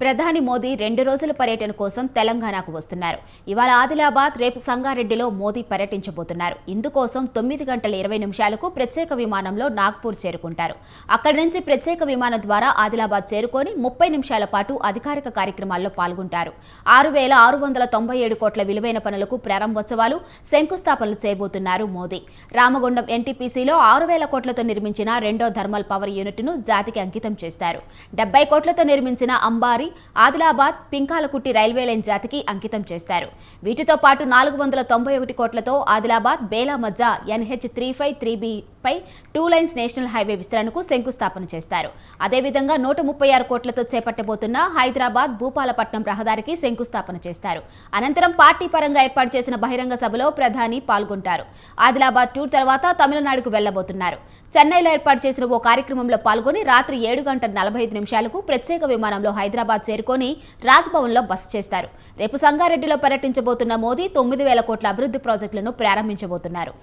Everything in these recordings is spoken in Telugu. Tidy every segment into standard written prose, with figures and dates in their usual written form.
ప్రధాని మోదీ 2 రోజుల పర్యటన కోసం తెలంగాణకు వస్తున్నారు. ఇవాళ ఆదిలాబాద్, రేపు సంగారెడ్డిలో మోదీ పర్యటించబోతున్నారు. ఇందుకోసం 9:20 ప్రత్యేక విమానంలో నాగ్పూర్ చేరుకుంటారు. అక్కడి నుంచి ప్రత్యేక విమానం ద్వారా ఆదిలాబాద్ చేరుకొని 30 నిమిషాల పాటు అధికారిక కార్యక్రమాల్లో పాల్గొంటారు. 6,697 కోట్ల విలువైన పనులకు ప్రారంభోత్సవాలు, శంకుస్థాపనలు చేయబోతున్నారు మోదీ. రామగుండం ఎన్టీపీసీలో 6,000 కోట్లతో నిర్మించిన రెండో థర్మల్ పవర్ యూనిట్ను జాతికి అంకితం చేస్తారు. 70 కోట్లతో నిర్మించిన అంబారి, ఆదిలాబాద్, పింకాలకుట్టి రైల్వే లైన్ జాతికి అంకితం చేస్తారు. వీటితో పాటు 491 కోట్లతో ఆదిలాబాద్, బేలా మధ్య NH353B పై 2 లైన్స్ నేషనల్ హైవే విస్తరణకు శంకుస్థాపన చేస్తారు. అదేవిధంగా 136 కోట్లతో చేపట్టబోతున్న హైదరాబాద్, భూపాలపట్నం రహదారికి శంకుస్థాపన చేస్తారు. అనంతరం పార్టీ పరంగా ఏర్పాటు చేసిన బహిరంగ సభలో ప్రధాని పాల్గొంటారు. ఆదిలాబాద్ టూర్ తర్వాత తమిళనాడుకు వెళ్లబోతున్నారు. చెన్నైలో ఏర్పాటు చేసిన ఓ కార్యక్రమంలో పాల్గొని రాత్రి 7:45 ప్రత్యేక విమానంలో హైదరాబాద్ చేరుకొని రాజ్భవన్లో బస చేస్తారు. రేపు సంగారెడ్డిలో పర్యటించబోతున్న మోదీ 9,000 కోట్ల అభివృద్ధి ప్రాజెక్టులను ప్రారంభించబోతున్నారు.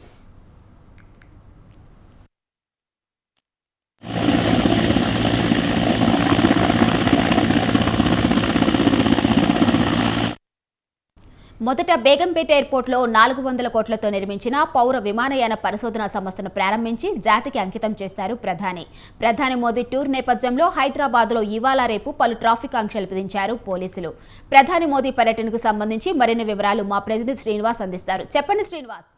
మొదట బేగంపేట ఎయిర్పోర్ట్లో 400 కోట్లతో నిర్మించిన పౌర విమానయాన పరిశోధనా సంస్థను ప్రారంభించి జాతికి అంకితం చేస్తారు ప్రధాని మోదీ టూర్ నేపథ్యంలో హైదరాబాద్లో ఇవాళ రేపు పలు ట్రాఫిక్ ఆంక్షలు విధించారు పోలీసులు. ప్రధాని మోదీ పర్యటనకు సంబంధించి మరిన్ని వివరాలు మా ప్రతినిధి శ్రీనివాస్ అందిస్తారు. చెప్పండి శ్రీనివాస్.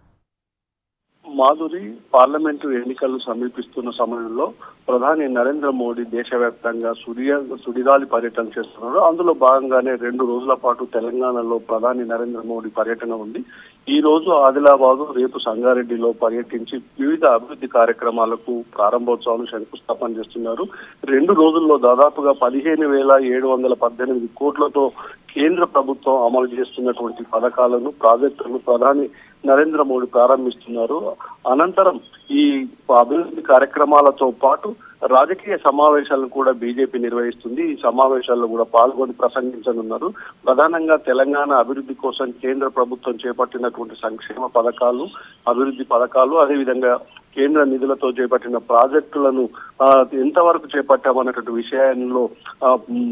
మాధురి, పార్లమెంటు ఎన్నికలు సమీపిస్తున్న సమయంలో ప్రధాని నరేంద్ర మోడీ దేశవ్యాప్తంగా సుడిగాలి పర్యటన చేస్తున్నారు. అందులో భాగంగానే 2 రోజుల పాటు తెలంగాణలో ప్రధాని నరేంద్ర మోడీ పర్యటన ఉంది. ఈ రోజు ఆదిలాబాద్, రేపు సంగారెడ్డిలో పర్యటించి వివిధ అభివృద్ధి కార్యక్రమాలకు ప్రారంభోత్సవాలు, శంకుస్థాపన చేస్తున్నారు. 2 రోజుల్లో దాదాపుగా 15,718 కోట్లతో కేంద్ర ప్రభుత్వం అమలు చేస్తున్నటువంటి పథకాలను, ప్రాజెక్టులను ప్రధాని నరేంద్ర మోడీ ప్రారంభిస్తున్నారు. అనంతరం ఈ అభివృద్ధి కార్యక్రమాలతో పాటు రాజకీయ సమావేశాలను కూడా బీజేపీ నిర్వహిస్తుంది. ఈ సమావేశాల్లో కూడా పాల్గొని ప్రసంగించనున్నారు. ప్రధానంగా తెలంగాణ అభివృద్ధి కోసం కేంద్ర ప్రభుత్వం చేపట్టినటువంటి సంక్షేమ పథకాలు, అభివృద్ధి పథకాలు, అదేవిధంగా కేంద్ర నిధులతో చేపట్టిన ప్రాజెక్టులను ఎంతవరకు చేపట్టామన్నటువంటి విషయంలో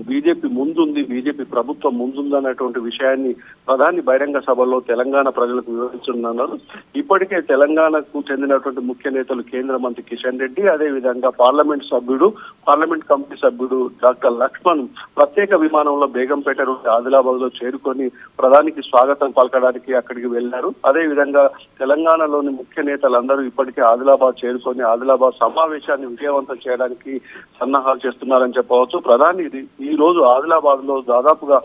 బీజేపీ ముందుంది, బీజేపీ ప్రభుత్వం ముందుందన్నటువంటి విషయాన్ని ప్రధాని బహిరంగ సభలో తెలంగాణ ప్రజలకు వివరించనున్నారు. ఇప్పటికే తెలంగాణకు చెందినటువంటి ముఖ్య నేతలు కేంద్ర మంత్రి కిషన్ రెడ్డి, అదేవిధంగా పార్లమెంట్ కమిటీ సభ్యుడు డాక్టర్ లక్ష్మణ్ ప్రత్యేక విమానంలో బేగంపేట నుండి ఆదిలాబాద్ లో చేరుకొని ప్రధానికి స్వాగతం పలకడానికి అక్కడికి వెళ్లారు. అదేవిధంగా తెలంగాణలోని ముఖ్య నేతలందరూ ఇప్పటికే ఆదిలాబాద్ చేరుకొని ఆదిలాబాద్ సమావేశాన్ని విజయవంతం చేయడానికి సన్నాహాలు చేస్తున్నారని చెప్పవచ్చు. ప్రధాని ఈ రోజు ఆదిలాబాద్ లో దాదాపుగా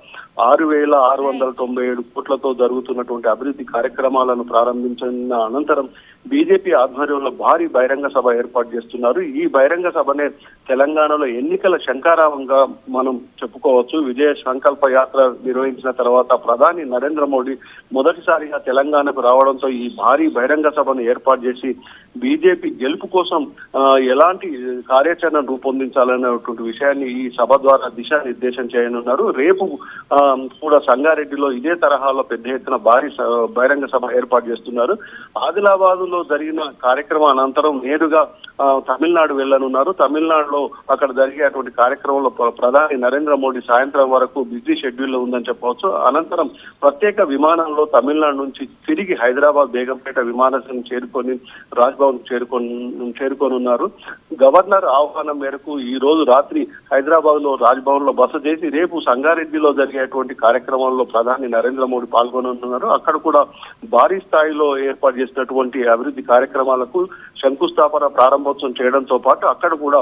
6,697 కోట్లతో జరుగుతున్నటువంటి అభివృద్ధి కార్యక్రమాలను ప్రారంభించిన అనంతరం బీజేపీ ఆధ్వర్యంలో భారీ బహిరంగ సభ ఏర్పాటు చేస్తున్నారు. ఈ బహిరంగ సభనే తెలంగాణలో ఎన్నికల శంఖారావంగా మనం చెప్పుకోవచ్చు. విజయ సంకల్ప యాత్ర నిర్వహించిన తర్వాత ప్రధాని నరేంద్ర మోడీ మొదటిసారిగా తెలంగాణకు రావడంతో ఈ భారీ బహిరంగ సభను ఏర్పాటు చేసి బీజేపీ గెలుపు కోసం ఎలాంటి కార్యాచరణ రూపొందించాలనేటువంటి విషయాన్ని ఈ సభ ద్వారా దిశానిర్దేశం చేయనున్నారు. రేపు కూడా సంగారెడ్డిలో ఇదే తరహాలో పెద్ద ఎత్తున భారీ బహిరంగ సభ ఏర్పాటు చేస్తున్నారు. ఆదిలాబాద్ లో జరిగిన కార్యక్రమం అనంతరం నేరుగా తమిళనాడు వెళ్లనున్నారు. తమిళనాడులో అక్కడ జరిగేటువంటి కార్యక్రమంలో ప్రధాని నరేంద్ర మోడీ సాయంత్రం వరకు బిజీ షెడ్యూల్ లో ఉందని చెప్పవచ్చు. అనంతరం ప్రత్యేక విమానంలో తమిళనాడు నుంచి తిరిగి హైదరాబాద్ బేగంపేట విమానాశ్రయం చేరుకొని రాజ్భవన్ చేరుకోనున్నారు. గవర్నర్ ఆహ్వానం మేరకు ఈ రోజు రాత్రి హైదరాబాద్ లో రాజ్భవన్ లో బస చేసి రేపు సంగారెడ్డిలో జరిగేటువంటి కార్యక్రమంలో ప్రధాని నరేంద్ర మోడీ పాల్గొనున్నారు. అక్కడ కూడా భారీ స్థాయిలో ఏర్పాటు చేసినటువంటి అభివృద్ధి కార్యక్రమాలకు శంకుస్థాపన, ప్రారంభోత్సవం చేయడంతో పాటు అక్కడ కూడా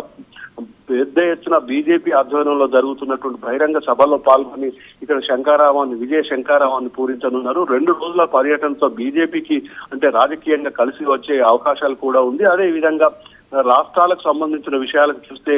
పెద్ద ఎత్తున బీజేపీ ఆధ్వర్యంలో జరుగుతున్నటువంటి బహిరంగ సభలో పాల్గొని ఇక్కడ విజయ శంఖారావాన్ని పూరించనున్నారు. 2 రోజుల పర్యటనతో బీజేపీకి అంటే రాజకీయంగా కలిసి వచ్చే అవకాశాలు కూడా ఉంది. అదే విధంగా రాష్ట్రాలకు సంబంధించిన విషయాలకు చూస్తే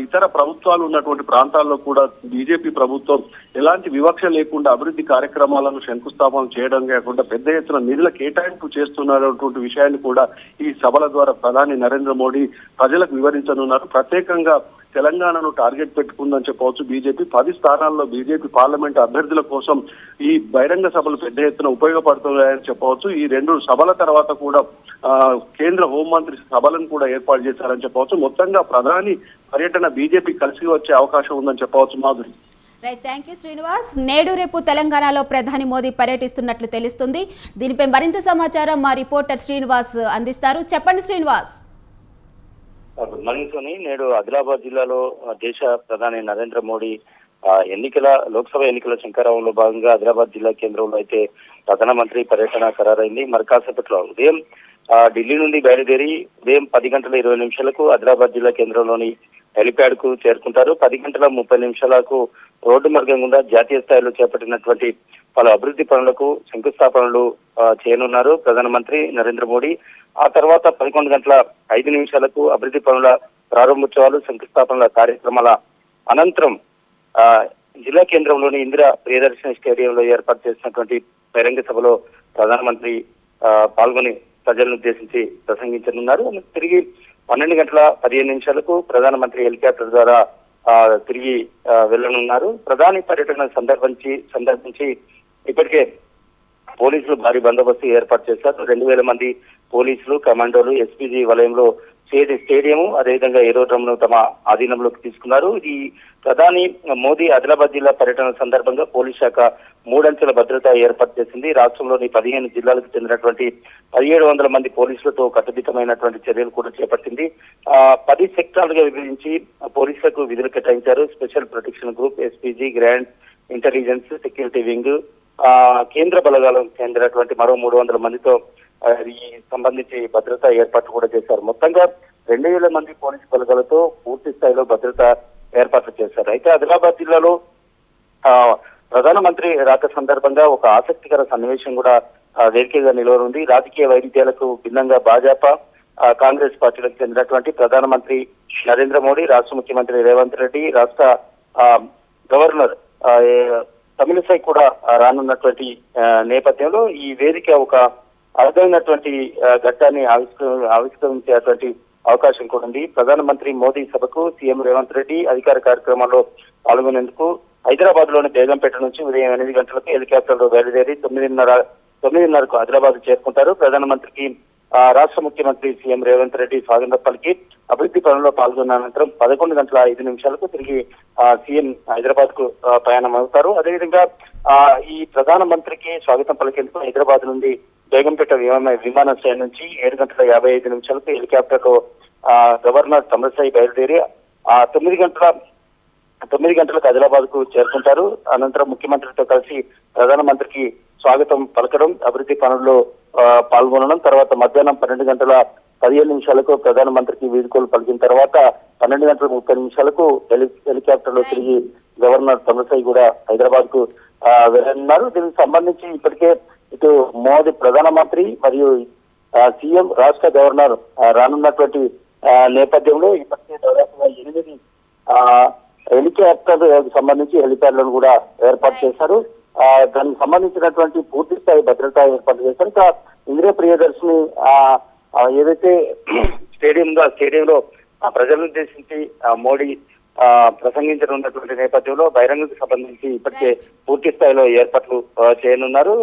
ఇతర ప్రభుత్వాలు ఉన్నటువంటి ప్రాంతాల్లో కూడా బీజేపీ ప్రభుత్వం ఎలాంటి వివక్ష లేకుండా అభివృద్ధి కార్యక్రమాలను శంకుస్థాపన చేయడం కాకుండా పెద్ద ఎత్తున నిధుల కేటాయింపు చేస్తున్నటువంటి విషయాన్ని కూడా ఈ సభల ద్వారా ప్రధాని నరేంద్ర మోడీ ప్రజలకు వివరించనున్నారు. ప్రత్యేకంగా తెలంగాణను టార్గెట్ పెట్టుకుందని చెప్పవచ్చు బీజేపీ. 10 స్థానాల్లో బీజేపీ పార్లమెంట్ అభ్యర్థుల కోసం ఈ బహిరంగ సభలు పెద్ద ఎత్తున ఉపయోగపడుతున్నాయని చెప్పవచ్చు. ఈ 2 సభల తర్వాత కూడా కేంద్ర హోంమంత్రి సభలను కూడా ఏర్పాటు చేశారని చెప్పవచ్చు. మొత్తంగా ప్రధాని పర్యటన బీజేపీ కలిసి వచ్చే అవకాశం ఉందని చెప్పవచ్చు. Madhuri. Right, thank you Srinivas. నేడు రేపు తెలంగాణలో ప్రధాని మోదీ పర్యటిస్తున్నట్లు తెలుస్తుంది. దీనిపై మరింత సమాచారం మా రిపోర్టర్ శ్రీనివాస్ అందిస్తారు. చెప్పండి శ్రీనివాస్. Good morning Soni. నేడు ఆదిలాబాద్ జిల్లాలో దేశ ప్రధాని నరేంద్ర మోడీ లోక్సభ ఎన్నికల శంకారావంలో భాగంగా ఆదిలాబాద్ జిల్లా కేంద్రంలో అయితే ప్రధానమంత్రి పర్యటన ఖరారైంది. మరి కాసేపట్లో ఉదయం ఢిల్లీ నుండి బయలుదేరి ఉదయం 10:20 ఆదిలాబాద్ జిల్లా కేంద్రంలోని హెలిప్యాడ్ కు చేరుకుంటారు. 10:30 రోడ్డు మార్గం గుండా జాతీయ స్థాయిలో చేపట్టినటువంటి పలు అభివృద్ధి పనులకు శంకుస్థాపనలు చేయనున్నారు ప్రధానమంత్రి నరేంద్ర మోడీ. ఆ తర్వాత 11:05 అభివృద్ధి పనుల ప్రారంభోత్సవాలు శంకుస్థాపనల కార్యక్రమాల అనంతరం జిల్లా కేంద్రంలోని ఇందిరా ప్రియదర్శిని స్టేడియంలో ఏర్పాటు చేసినటువంటి బహిరంగ సభలో ప్రధానమంత్రి పాల్గొని ప్రజలను ఉద్దేశించి ప్రసంగించనున్నారు. తిరిగి 12:15 ప్రధానమంత్రి హెలికాప్టర్ ద్వారా తిరిగి వెళ్లనున్నారు. ప్రధాని పర్యటన సందర్భించి ఇప్పటికే పోలీసులు భారీ బందోబస్తు ఏర్పాటు చేశారు. 2,000 మంది పోలీసులు, కమాండోలు ఎస్పీజీ వలయంలో స్టేడియం అదేవిధంగా ఏరోడ్రమ్ ను తమ ఆధీనంలోకి తీసుకున్నారు. ఈ ప్రధాని మోదీ ఆదిలాబాద్ జిల్లా పర్యటన సందర్భంగా పోలీస్ శాఖ 3 అంచెల భద్రత ఏర్పాటు చేసింది. రాష్ట్రంలోని 15 జిల్లాలకు చెందినటువంటి 1,700 మంది పోలీసులతో కట్టుదిట్టమైనటువంటి చర్యలు కూడా చేపట్టింది. 10 సెక్టార్లుగా విభజించి పోలీసులకు విధులు కేటాయించారు. Special protection group, SPG, grand intelligence, security wing, కేంద్ర బలగాలకు చెందినటువంటి మరో 300 మందితో ఈ సంబంధించి భద్రతా ఏర్పాట్లు కూడా చేశారు. మొత్తంగా 2,000 మంది పోలీసు బలగాలతో పూర్తి స్థాయిలో భద్రత ఏర్పాట్లు చేశారు. అయితే ఆదిలాబాద్ జిల్లాలో ప్రధానమంత్రి రాక సందర్భంగా ఒక ఆసక్తికర సన్నివేశం కూడా వేదికగా నిలవనుంది. రాజకీయ వైవిధ్యాలకు భిన్నంగా భాజపా, కాంగ్రెస్ పార్టీలకు చెందినటువంటి ప్రధానమంత్రి నరేంద్ర మోడీ, రాష్ట్ర ముఖ్యమంత్రి రేవంత్ రెడ్డి, రాష్ట్ర గవర్నర్ తమిళసై కూడా రానున్నటువంటి నేపథ్యంలో ఈ వేదిక ఒక అరుదైనటువంటి ఘట్టాన్ని ఆవిష్కరించేటువంటి అవకాశం కూడా ఉంది. ప్రధానమంత్రి మోదీ సభకు సీఎం రేవంత్ రెడ్డి అధికార కార్యక్రమాల్లో పాల్గొనేందుకు హైదరాబాద్ లోని బేగంపేట నుంచి ఉదయం 8 గంటలకు హెలికాప్టర్ లో బయలుదేరి 9:30 ఆదిలాబాద్ చేరుకుంటారు. ప్రధానమంత్రికి రాష్ట్ర ముఖ్యమంత్రి సీఎం రేవంత్ రెడ్డి స్వాగతం పలికి అభివృద్ధి పనుల్లో పాల్గొన్న అనంతరం 11:05 తిరిగి సీఎం హైదరాబాద్ కు ప్రయాణం అవుతారు. అదేవిధంగా ఈ ప్రధానమంత్రికి స్వాగతం పలికేందుకు హైదరాబాద్ నుండి బేగంపేట విమానాశ్రయం నుంచి 7:55 హెలికాప్టర్ లో గవర్నర్ తమిళసై బయలుదేరి 9 గంటలకు ఆదిలాబాద్ కు చేరుకుంటారు. అనంతరం ముఖ్యమంత్రితో కలిసి ప్రధానమంత్రికి స్వాగతం పలకడం, అభివృద్ధి పనుల్లో పాల్గొనడం, తర్వాత మధ్యాహ్నం 12:15 ప్రధానమంత్రికి వీడ్కోలు పలికిన తర్వాత 12:30 హెలికాప్టర్ లో తిరిగి గవర్నర్ తమిళసై కూడా హైదరాబాద్ కు వెళ్ళనున్నారు. దీనికి సంబంధించి ఇప్పటికే ఇటు మోదీ ప్రధానమంత్రి మరియు సీఎం, రాష్ట్ర గవర్నర్ రానున్నటువంటి నేపథ్యంలో ఇప్పటికే దాదాపుగా 8 హెలికాప్టర్ సంబంధించి హెలిప్యాడ్లను కూడా ఏర్పాటు చేశారు. దానికి సంబంధించినటువంటి పూర్తి స్థాయి భద్రత ఏర్పాటు చేశారు. ఇంకా ఇందిరా ప్రియదర్శిని ఏదైతే స్టేడియం ఉందో ఆ స్టేడియంలో ప్రజలను ఉద్దేశించి మోడీ ప్రసంగించనున్నటువంటి నేపథ్యంలో బహిరంగకు సంబంధించి ఇప్పటికే పూర్తి స్థాయిలో ఏర్పాట్లు చేయనున్నారు.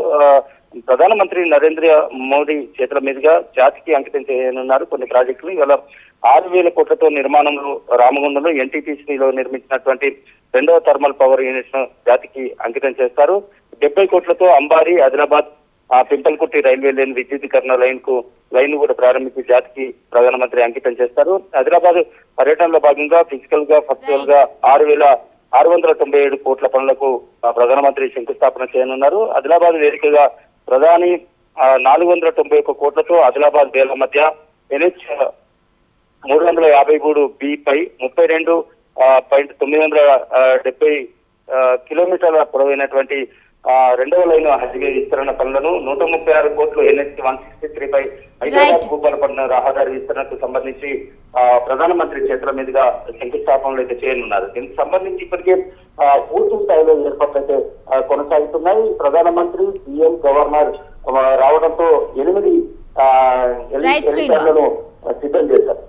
ప్రధానమంత్రి నరేంద్ర మోడీ చేతుల మీదుగా జాతికి అంకితం చేయనున్నారు కొన్ని ప్రాజెక్టులు. ఇవాళ 6,000 కోట్లతో నిర్మాణంలో రామగుండంలో ఎన్టీపీసీలో నిర్మించినటువంటి 2వ థర్మల్ పవర్ యూనిట్ ను జాతికి అంకితం చేస్తారు. 70 కోట్లతో అంబారి, ఆదిలాబాద్, పింపల్కుట్టి రైల్వే లైన్ విద్యుదీకరణ లైన్ కూడా ప్రారంభించి జాతికి ప్రధానమంత్రి అంకితం చేస్తారు. ఆదిలాబాద్ పర్యటనలో భాగంగా ఫిజికల్ గా వర్చువల్ గా 6,697 కోట్ల పనులకు ప్రధానమంత్రి శంకుస్థాపన చేయనున్నారు. ఆదిలాబాద్ వేదికగా ప్రధాని 491 కోట్లతో ఆదిలాబాద్ బేల మధ్య NH 353B పై 32.970 కిలోమీటర్ల పొడవైనటువంటి 2వ లైన్ హైవే విస్తరణ పనులను 136 కోట్లు NH 163 పై హైదరాబాద్ భూపాలపట్నం రహదారి విస్తరణకు సంబంధించి ప్రధానమంత్రి చేతుల మీదుగా శంకుస్థాపనలు అయితే చేయనున్నారు. దీనికి సంబంధించి ఇప్పటికే పూర్తి స్థాయిలో ఏర్పాట్లు అయితే కొనసాగుతున్నాయి. ప్రధానమంత్రి, సీఎం, గవర్నర్ రావడంతో 8 హెలిప్యాడ్లను సిద్ధం చేశారు.